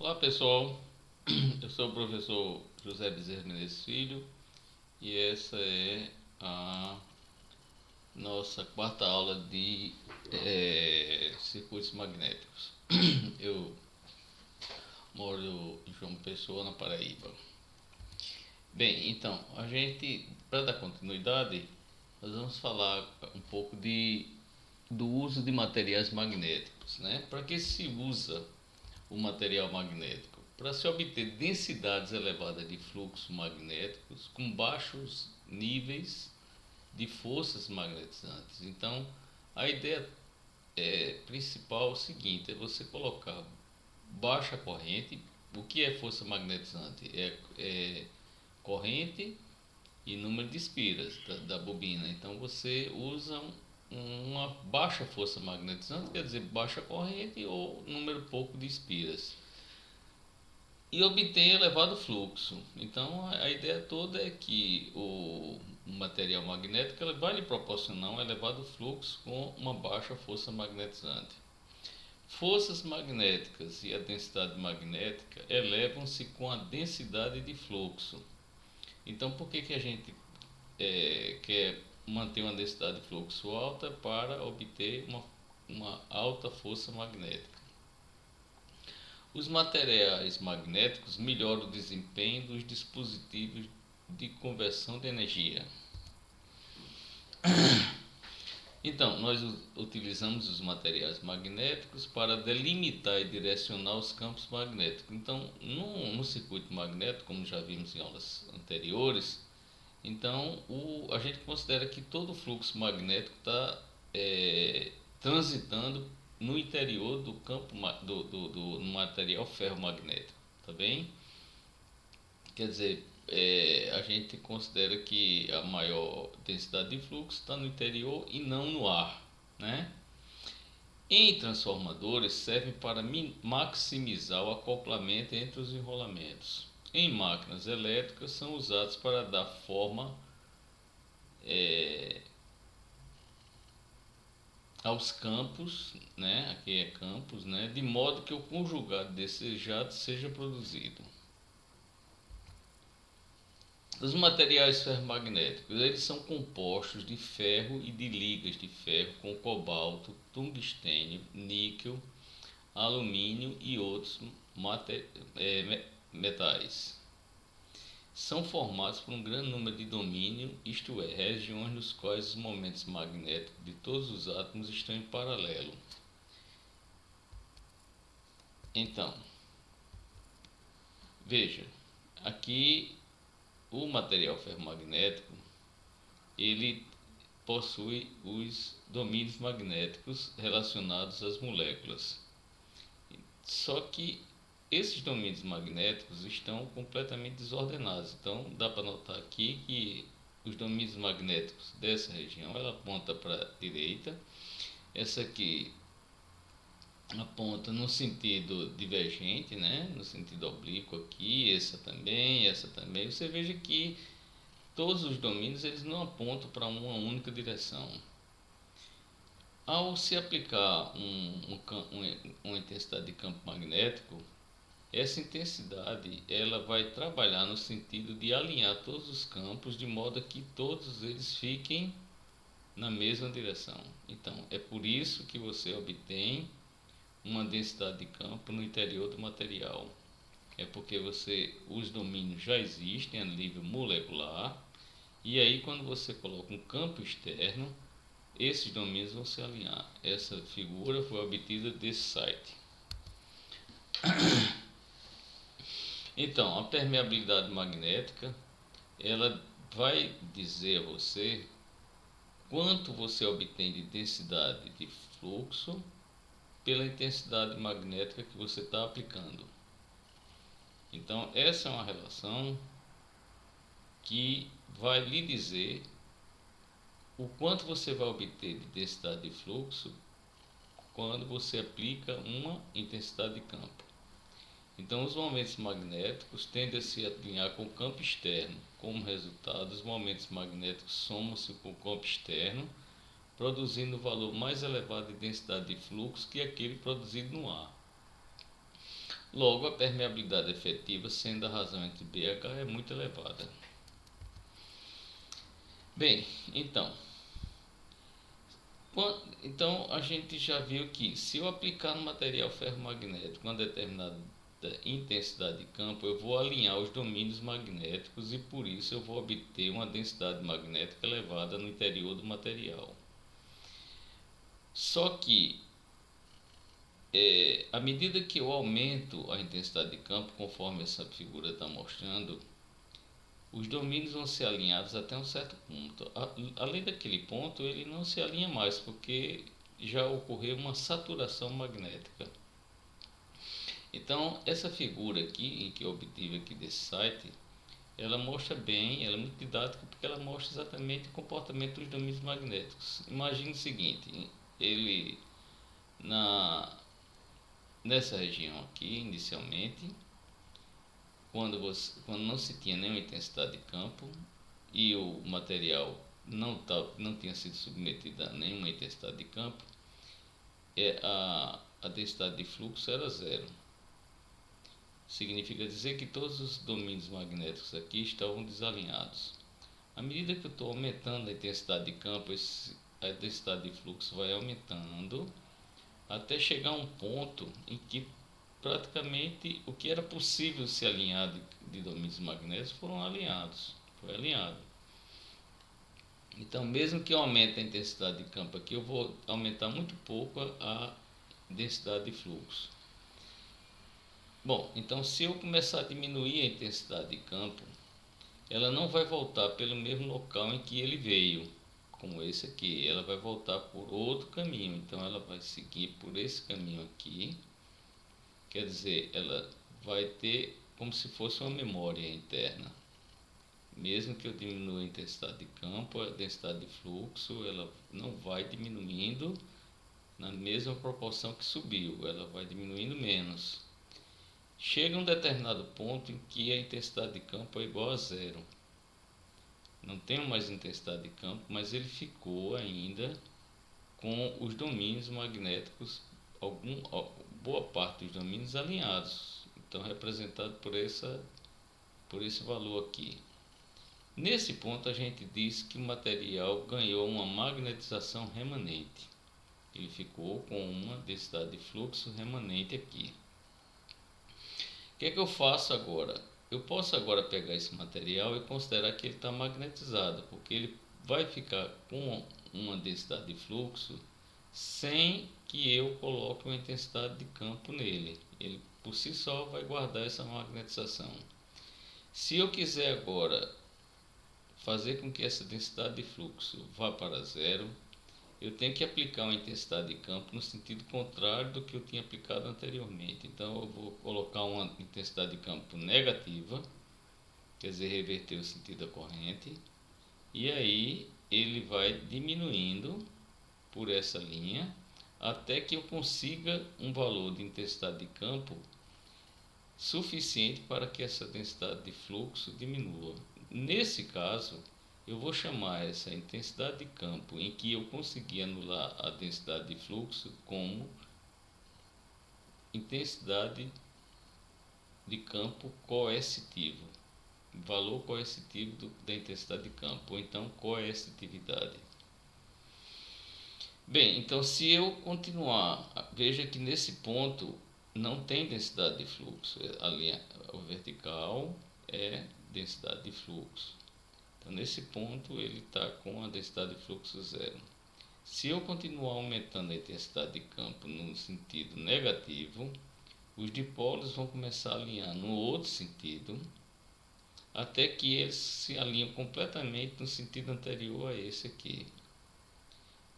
Olá pessoal, eu sou o professor José Bezerra Menezes Filho e essa é a nossa quarta aula de circuitos magnéticos. Eu moro em João Pessoa, na Paraíba. Bem, então, para dar continuidade, nós vamos falar um pouco do uso de materiais magnéticos, né? Para que se usa o material magnético? Para se obter densidades elevadas de fluxos magnéticos com baixos níveis de forças magnetizantes. Então, a ideia principal é o seguinte: é você colocar baixa corrente. O que é força magnetizante? É corrente e número de espiras da bobina. Então, você usa uma baixa força magnetizante, quer dizer, baixa corrente ou número pouco de espiras, e obtém elevado fluxo. Então a ideia toda é que o material magnético ele vai lhe proporcionar um elevado fluxo com uma baixa força magnetizante. Forças magnéticas e a densidade magnética elevam-se com a densidade de fluxo. Então por que a gente quer manter uma densidade de fluxo alta para obter uma alta força magnética? Os materiais magnéticos melhoram o desempenho dos dispositivos de conversão de energia. Então, nós utilizamos os materiais magnéticos para delimitar e direcionar os campos magnéticos. Então, no circuito magnético, como já vimos em aulas anteriores, então a gente considera que todo o fluxo magnético está transitando no interior do campo do material ferromagnético, tá bem? Quer dizer, a gente considera que a maior densidade de fluxo está no interior e não no ar, né? Em transformadores servem para maximizar o acoplamento entre os enrolamentos. Em máquinas elétricas são usados para dar forma aos campos, né? Aqui é campos, né? De modo que o conjugado desejado seja produzido. Os materiais ferromagnéticos, eles são compostos de ferro e de ligas de ferro com cobalto, tungstênio, níquel, alumínio e outros metais. São formados por um grande número de domínio, isto é, regiões nos quais os momentos magnéticos de todos os átomos estão em paralelo. Então, veja, aqui o material ferromagnético ele possui os domínios magnéticos relacionados às moléculas. Só que esses domínios magnéticos estão completamente desordenados. Então dá para notar aqui que os domínios magnéticos dessa região ela aponta para a direita, essa aqui aponta no sentido divergente, né? No sentido oblíquo aqui, essa também, essa também. Você veja que todos os domínios eles não apontam para uma única direção. Ao se aplicar uma intensidade de campo magnético, essa intensidade ela vai trabalhar no sentido de alinhar todos os campos de modo que todos eles fiquem na mesma direção. Então, é por isso que você obtém uma densidade de campo no interior do material. É porque os domínios já existem a nível molecular, e aí quando você coloca um campo externo, esses domínios vão se alinhar. Essa figura foi obtida desse site. Então, a permeabilidade magnética, ela vai dizer a você quanto você obtém de densidade de fluxo pela intensidade magnética que você está aplicando. Então, essa é uma relação que vai lhe dizer o quanto você vai obter de densidade de fluxo quando você aplica uma intensidade de campo. Então, os momentos magnéticos tendem a se alinhar com o campo externo. Como resultado, os momentos magnéticos somam-se com o campo externo, produzindo um valor mais elevado de densidade de fluxo que aquele produzido no ar. Logo, a permeabilidade efetiva, sendo a razão entre B e H, é muito elevada. Bem, então a gente já viu que se eu aplicar no material ferromagnético uma determinada intensidade de campo, eu vou alinhar os domínios magnéticos e por isso eu vou obter uma densidade magnética elevada no interior do material. Só que à medida que eu aumento a intensidade de campo, conforme essa figura está mostrando, os domínios vão ser alinhados até um certo ponto. Além daquele ponto, ele não se alinha mais, porque já ocorreu uma saturação magnética. Então, essa figura aqui, que eu obtive aqui desse site, ela mostra bem, ela é muito didática, porque ela mostra exatamente o comportamento dos domínios magnéticos. Imagine o seguinte, ele nessa região aqui, inicialmente, quando não se tinha nenhuma intensidade de campo e o material não tinha sido submetido a nenhuma intensidade de campo, a densidade de fluxo era zero. Significa dizer que todos os domínios magnéticos aqui estavam desalinhados. À medida que eu estou aumentando a intensidade de campo, a densidade de fluxo vai aumentando até chegar a um ponto em que praticamente o que era possível se alinhar de domínios magnéticos foi alinhado. Então, mesmo que eu aumente a intensidade de campo aqui, eu vou aumentar muito pouco a densidade de fluxo. Bom, então se eu começar a diminuir a intensidade de campo, ela não vai voltar pelo mesmo local em que ele veio, como esse aqui. Ela vai voltar por outro caminho, então ela vai seguir por esse caminho aqui. Quer dizer, ela vai ter como se fosse uma memória interna. Mesmo que eu diminua a intensidade de campo, a densidade de fluxo, ela não vai diminuindo na mesma proporção que subiu, ela vai diminuindo menos. Chega um determinado ponto em que a intensidade de campo é igual a zero. Não tem mais intensidade de campo, mas ele ficou ainda com os domínios magnéticos, boa parte dos domínios alinhados, então representado por esse valor aqui. Nesse ponto a gente diz que o material ganhou uma magnetização remanente. Ele ficou com uma densidade de fluxo remanente aqui. O que é que eu faço agora? Eu posso agora pegar esse material e considerar que ele está magnetizado, porque ele vai ficar com uma densidade de fluxo sem que eu coloque uma intensidade de campo nele. Ele por si só vai guardar essa magnetização. Se eu quiser agora fazer com que essa densidade de fluxo vá para zero, eu tenho que aplicar uma intensidade de campo no sentido contrário do que eu tinha aplicado anteriormente. Então eu vou colocar uma intensidade de campo negativa, quer dizer, reverter o sentido da corrente, e aí ele vai diminuindo por essa linha até que eu consiga um valor de intensidade de campo suficiente para que essa densidade de fluxo diminua. Nesse caso, eu vou chamar essa intensidade de campo em que eu consegui anular a densidade de fluxo como intensidade de campo coercitivo, valor coercitivo da intensidade de campo, ou então coercitividade. Bem, então se eu continuar, veja que nesse ponto não tem densidade de fluxo, a linha vertical é densidade de fluxo. Então nesse ponto ele está com a densidade de fluxo zero. Se eu continuar aumentando a intensidade de campo no sentido negativo, os dipolos vão começar a alinhar no outro sentido, até que eles se alinham completamente no sentido anterior a esse aqui.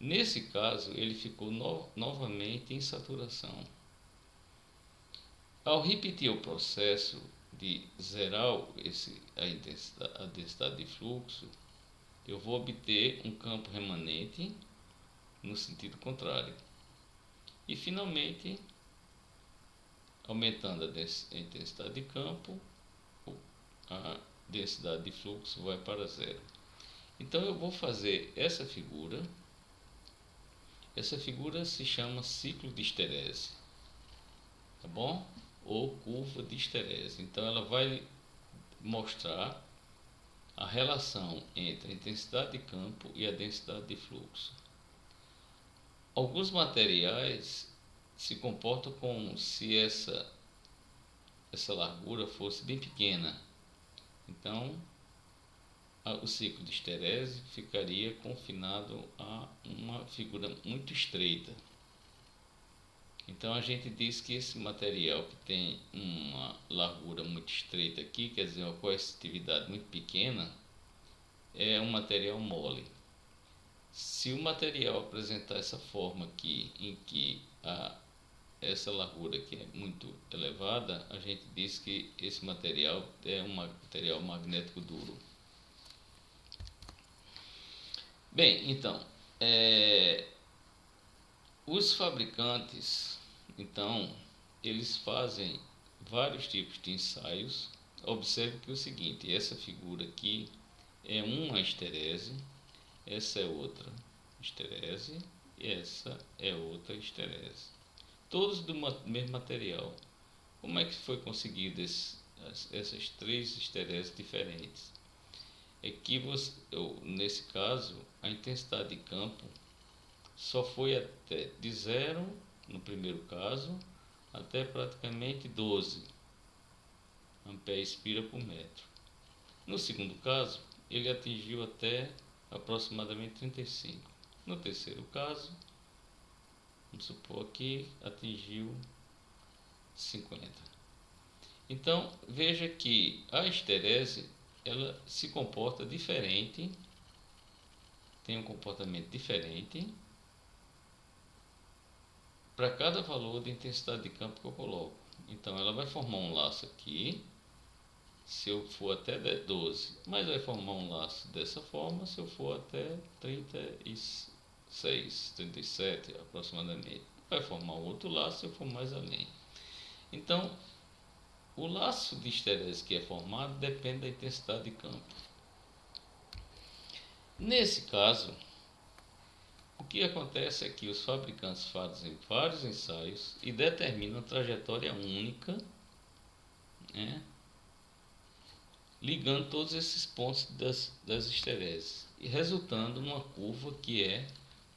Nesse caso, ele ficou novamente em saturação. Ao repetir o processo de zerar a densidade de fluxo, eu vou obter um campo remanente no sentido contrário. E finalmente, aumentando a intensidade de campo, a densidade de fluxo vai para zero. Então eu vou fazer essa figura. Essa figura se chama ciclo de esterese. Tá bom? ou curva de esterese. Então ela vai mostrar a relação entre a intensidade de campo e a densidade de fluxo. Alguns materiais se comportam como se essa largura fosse bem pequena. Então, o ciclo de esterese ficaria confinado a uma figura muito estreita. Então a gente diz que esse material que tem uma largura muito estreita aqui, quer dizer, uma coercitividade muito pequena, é um material mole. Se o material apresentar essa forma aqui, em que essa largura aqui é muito elevada, a gente diz que esse material é um material magnético duro. Bem, então, os fabricantes, então, eles fazem vários tipos de ensaios. Observe que é o seguinte, essa figura aqui é uma esterese, essa é outra esterese e essa é outra esterese. Todos do mesmo material. Como é que foi conseguido essas três estereses diferentes? É que nesse caso, a intensidade de campo só foi até de 0 no primeiro caso até praticamente 12 ampere-espira por metro. No segundo caso, ele atingiu até aproximadamente 35. No terceiro caso, vamos supor que atingiu 50. Então, veja que a esterese ela se comporta diferente, tem um comportamento diferente para cada valor de intensidade de campo que eu coloco. Então ela vai formar um laço aqui, se eu for até 12, mas vai formar um laço dessa forma se eu for até 36, 37 aproximadamente. Vai formar um outro laço se eu for mais além. Então, o laço de esterese que é formado depende da intensidade de campo. Nesse caso, o que acontece é que os fabricantes fazem vários ensaios e determinam trajetória única, né, ligando todos esses pontos das estereses, e resultando numa curva que é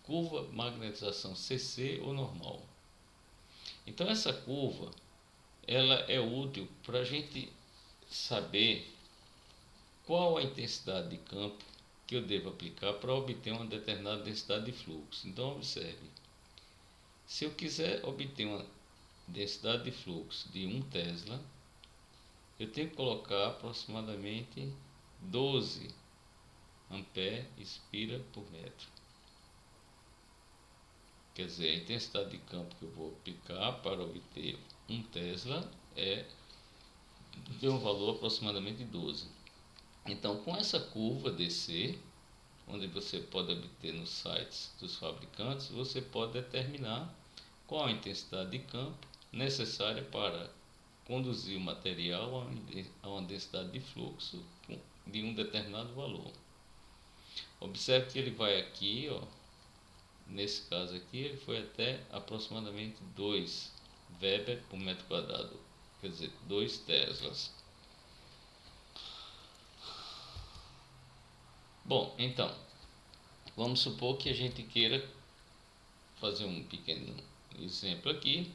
curva magnetização CC ou normal. Então essa curva ela é útil para a gente saber qual a intensidade de campo que eu devo aplicar para obter uma determinada densidade de fluxo. Então observe, se eu quiser obter uma densidade de fluxo de 1 Tesla, eu tenho que colocar aproximadamente 12 ampere-espira por metro. Quer dizer, a intensidade de campo que eu vou aplicar para obter 1 Tesla tem um valor aproximadamente de 12. Então, com essa curva DC, onde você pode obter nos sites dos fabricantes, você pode determinar qual a intensidade de campo necessária para conduzir o material a uma densidade de fluxo de um determinado valor. Observe que ele vai aqui, ó, nesse caso aqui, ele foi até aproximadamente 2 Weber por metro quadrado, quer dizer, 2 Teslas. Bom, então, vamos supor que a gente queira fazer um pequeno exemplo aqui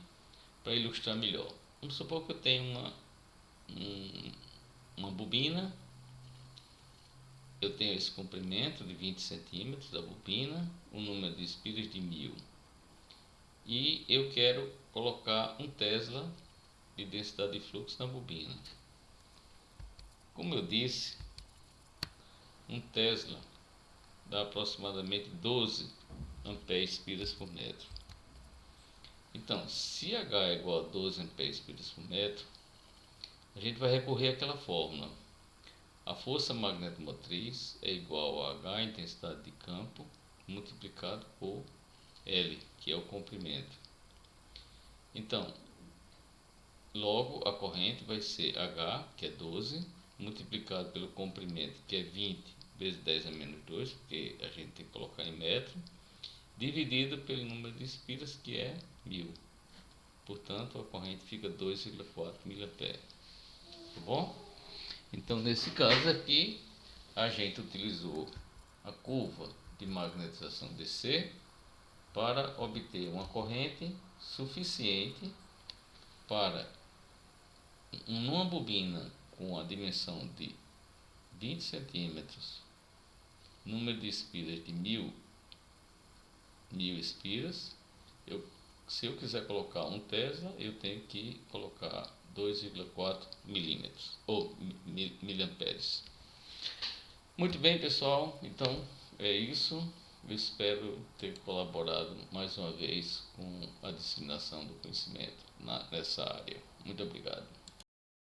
para ilustrar melhor. Vamos supor que eu tenho uma bobina, eu tenho esse comprimento de 20 centímetros da bobina, o número de espiras de 1000, e eu quero colocar 1 Tesla de densidade de fluxo na bobina. Como eu disse, 1 Tesla dá aproximadamente 12 ampere-espiras por metro. Então, se H é igual a 12 ampere-espiras por metro, a gente vai recorrer àquela fórmula. A força magnetomotriz é igual a H, intensidade de campo, multiplicado por L, que é o comprimento. Então, logo a corrente vai ser H, que é 12, multiplicado pelo comprimento, que é 20 vezes 10 a menos 2, porque a gente tem que colocar em metro, dividido pelo número de espiras, que é 1000. Portanto, a corrente fica 2,4 mA. Tá bom? Então, nesse caso aqui, a gente utilizou a curva de magnetização DC para obter uma corrente suficiente para, numa bobina com a dimensão de 20 centímetros, número de espiras de 1000 espiras. Se eu quiser colocar 1 Tesla, eu tenho que colocar 2,4 milímetros ou miliamperes. Muito bem, pessoal, então é isso. Eu espero ter colaborado mais uma vez com a disseminação do conhecimento nessa área. Muito obrigado.